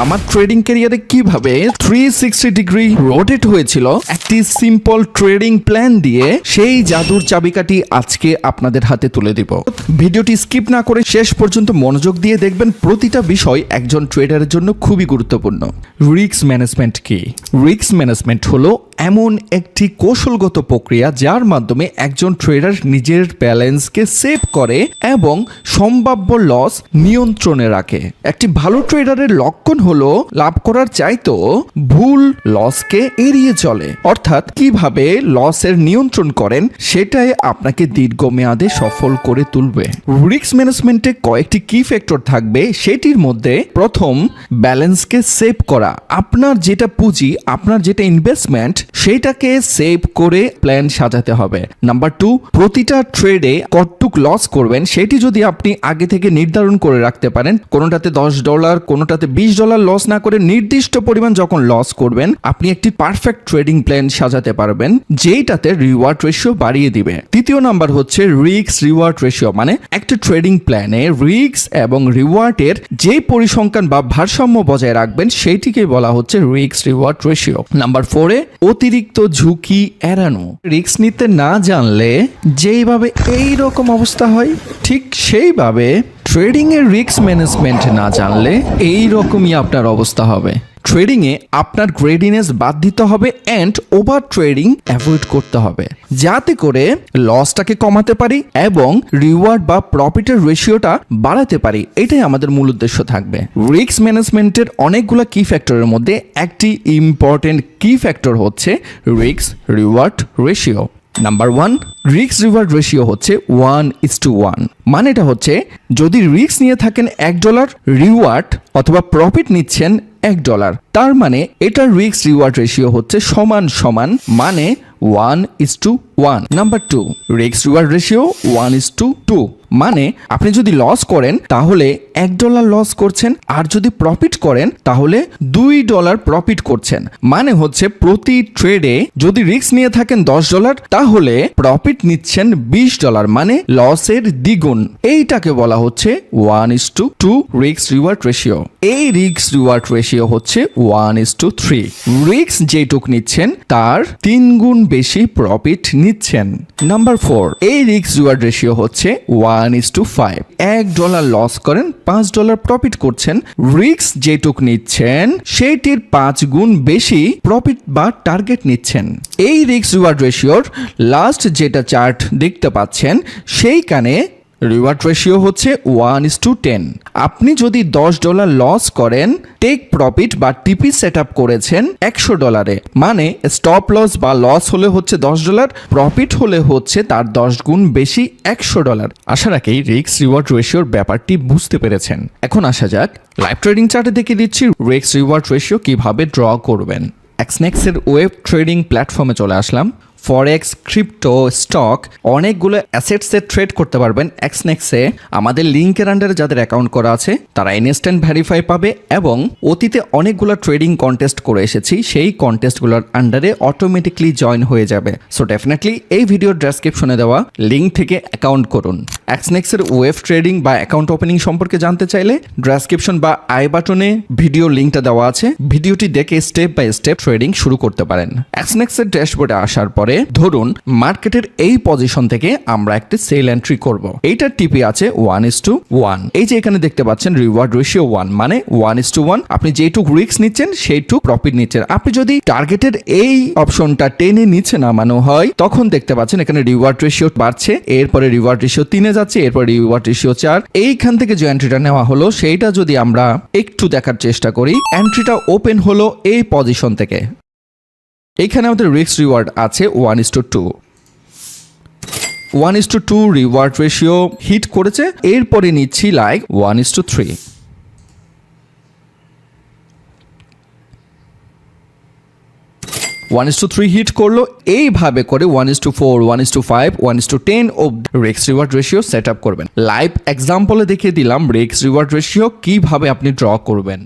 আমার ট্রেডিং ক্যারিয়ারে কিভাবে 360 ডিগ্রি রোটেট হয়েছিল একটি সিম্পল ট্রেডিং প্ল্যান দিয়ে, সেই জাদুর চাবিকাঠি আজকে আপনাদের হাতে তুলে দিব। ভিডিওটি স্কিপ না করে শেষ পর্যন্ত মনোযোগ দিয়ে দেখবেন। প্রতিটা বিষয় একজন ট্রেডারের জন্য খুবই গুরুত্বপূর্ণ। রিস্ক ম্যানেজমেন্ট কি? রিস্ক ম্যানেজমেন্ট হলো এমন একটি কৌশলগত প্রক্রিয়া যার মাধ্যমে একজন ট্রেডার নিজের ব্যালেন্সকে সেভ করে এবং সম্ভাব্য লস নিয়ন্ত্রণে রাখে। একটি ভালো ট্রেডারের লক্ষণ হলো লাভ করার চাইতেও ভুল লসকে এড়িয়ে চলে। অর্থাৎ কিভাবে লসের নিয়ন্ত্রণ করেন সেটাই আপনাকে দীর্ঘমেয়াদে সফল করে তুলবে। রিস্ক ম্যানেজমেন্টে কয়েকটি কি ফ্যাক্টর থাকবে, সেটির মধ্যে প্রথম, ব্যালেন্সকে সেভ করা। আপনার যেটা পুঁজি, আপনার যেটা ইনভেস্টমেন্ট, সেটাকে সেভ করে প্ল্যান সাজাতে হবে। নাম্বার 2, প্রতিটা ট্রেডে কতটুক লস করবেন সেটি যদি আপনি আগে থেকে নির্ধারণ করে রাখতে পারেন, কোনোটাতে $10, কোনোটাতে $20 লস না করে নির্দিষ্ট পরিমাণ যখন লস করবেন, আপনি একটি পারফেক্ট ট্রেডিং প্ল্যান সাজাতে পারবেন যেটাতে রিওয়ার্ড রেশিও বাড়িয়ে দিবে। তৃতীয় নাম্বার হচ্ছে রিস্ক রিওয়ার্ড রেশিও, মানে একটা ট্রেডিং প্ল্যানে রিস্ক এবং রিওয়ার্ডের যে পরিসংখ্যান বা ভারসাম্য বজায় রাখবেন সেইটিকে বলা হচ্ছে রিস্ক রিওয়ার্ড রেশিও। নাম্বার 4, অতিরিক্ত ঝুঁকি এড়ানো। রিস্ক নিতে না জানলে যেইভাবে এই রকম অবস্থা হয়, ঠিক সেইভাবে ট্রেডিং এর রিস্ক ম্যানেজমেন্ট না জানলে এই রকমই আপনার অবস্থা হবে। ট্রেডিং এ আপনার গ্রেডিনেস বাদ দিতে হবে এন্ড ওভার ট্রেডিং অ্যাভয়েড করতে হবে, যাতে করে লসটাকে কমাতে পারি এবং রিওয়ার্ড বা প্রফিটের রেশিওটা বাড়াতে পারি। এটাই আমাদের মূল উদ্দেশ্য থাকবে। রিস্ক ম্যানেজমেন্টের অনেকগুলো কি ফ্যাক্টরের মধ্যে একটি ইম্পর্টেন্ট কি ফ্যাক্টর হচ্ছে risk reward ratio. Number 1, risk reward ratio হচ্ছে 1:1। মানেটা হচ্ছে যদি রিস্ক নিয়ে থাকেন $1, রিওয়ার্ড অথবা প্রফিট নিচ্ছেন $1, তার মানে এটার রিস্ক রিওয়ার্ড রেশিও হচ্ছে সমান সমান, মানে 1:1। Number 2, risk reward ratio 1:2। মানে আপনি যদি লস করেন তাহলে $1 লস করছেন, আর যদি প্রফিট করেন তাহলে $2 প্রফিট করছেন। মানে হচ্ছে প্রতি ট্রেডে যদি রিস্ক নিয়ে থাকেন $10, তাহলে প্রফিট নিচ্ছেন $20, মানে লসের দ্বিগুণ। এইটাকে বলা হচ্ছে 1:2 রিস্ক রিওয়ার্ড রেশিও। এই রিস্ক রিওয়ার্ড রেশিও হচ্ছে 1:3। রিস্ক যেটুক নিচ্ছেন তার 3 গুণ বেশি প্রফিট নিচ্ছেন। নাম্বার 4, এই রিস্ক রিওয়ার্ড রেশিও হচ্ছে 1:5। $1 লস করেন, $5 প্রফিট করছেন। রিস্ক যেটুক নিচ্ছেন সেটির 5 গুণ বেশি প্রফিট বা টার্গেট নিচ্ছেন। এই রিস্ক রিওয়ার্ড রেশিওর লাস্ট যেটা চার্ট দেখতে পাচ্ছেন, সেইখানে রিওয়ার্ড রেশিও হচ্ছে 1:10। আপনি যদি $10 লস করেন, টেক প্রফিট বা টিপি সেট আপ করেছেন $100, মানে স্টপ লস বা লস হলে হচ্ছে $10, প্রফিট হলে হচ্ছে তার 10 গুণ বেশি $100। আশা রাখি রিস্ক রিওয়ার্ড রেশিওর ব্যাপারটি বুঝতে পেরেছেন। এখন আসা যাক লাইভ ট্রেডিং চার্টে দেখে দিচ্ছি রিস্ক রিওয়ার্ড রেশিও কিভাবে ড্র করবেন। এক্সনেক্স এর ওয়েব ট্রেডিং প্ল্যাটফর্মে চলে আসলাম। ফরেক্স, ক্রিপ্টো, স্টক অনেকগুলো অ্যাসেটসে ট্রেড করতে পারবেন এক্সনেক্সে। আমাদের লিঙ্কের আন্ডারে যাদের অ্যাকাউন্ট করা আছে তারা ইনস্ট্যান্ট ভেরিফাই পাবে এবং অতীতে অনেকগুলো ট্রেডিং কন্টেস্ট করে এসেছি, সেই কন্টেস্টগুলোর আন্ডারে অটোমেটিকলি জয়েন হয়ে যাবে। সো ডেফিনেটলি এই ভিডিওর ডেসক্রিপশনে দেওয়া লিঙ্ক থেকে অ্যাকাউন্ট করুন। এক্সনেক্সের ওয়েব ট্রেডিং বা অ্যাকাউন্ট ওপেনিং সম্পর্কে জানতে চাইলে ডেসক্রিপশন বা আই বাটনে ভিডিও লিঙ্কটা দেওয়া আছে, ভিডিওটি দেখে স্টেপ বাই স্টেপ ট্রেডিং শুরু করতে পারেন। এক্সনেক্সের ড্যাশবোর্ডে আসার পরে ধরুন মার্কেটের এই পজিশন থেকে আমরা একটা সেল এন্ট্রি করব। এইটার টিপি আছে 1:1। এই যে এখানে দেখতে পাচ্ছেন রিওয়ার্ড রেশিও 1, মানে 1:1। আপনি যেটুক রিস্ক নিচ্ছেন সেইটুক প্রফিট নিচ্ছেন। আপনি যদি টার্গেটের এই অপশনটা টেনে নিচে নামানো হয়, তখন দেখতে পাচ্ছেন এখানে রিওয়ার্ড রেশিও বাড়ছে, এরপরে রিওয়ার্ড রেশিও 3 যাচ্ছে, এরপরে রিওয়ার্ড রেশিও 4। এইখান থেকে যে এন্ট্রিটা নেওয়া হলো সেইটা যদি আমরা একটু দেখার চেষ্টা করি, এন্ট্রিটা ওপেন হলো এই পজিশন থেকে। এইখানে আমাদের রিস্ক রিওয়ার্ড আছে 1:2। 1:2 রিওয়ার্ড রেশিও হিট করেছে, এরপরে নিচ্ছি লাইক 1:3। 1:3 হিট করলো। এইভাবে করে 1:4, 1:5, 1:10 ও risk reward ratio set up করবেন। লাইভ এক্সাম্পলে দেখিয়ে দিলাম রিস্ক রিওয়ার্ড রেশিও কিভাবে আপনি ড্র করবেন।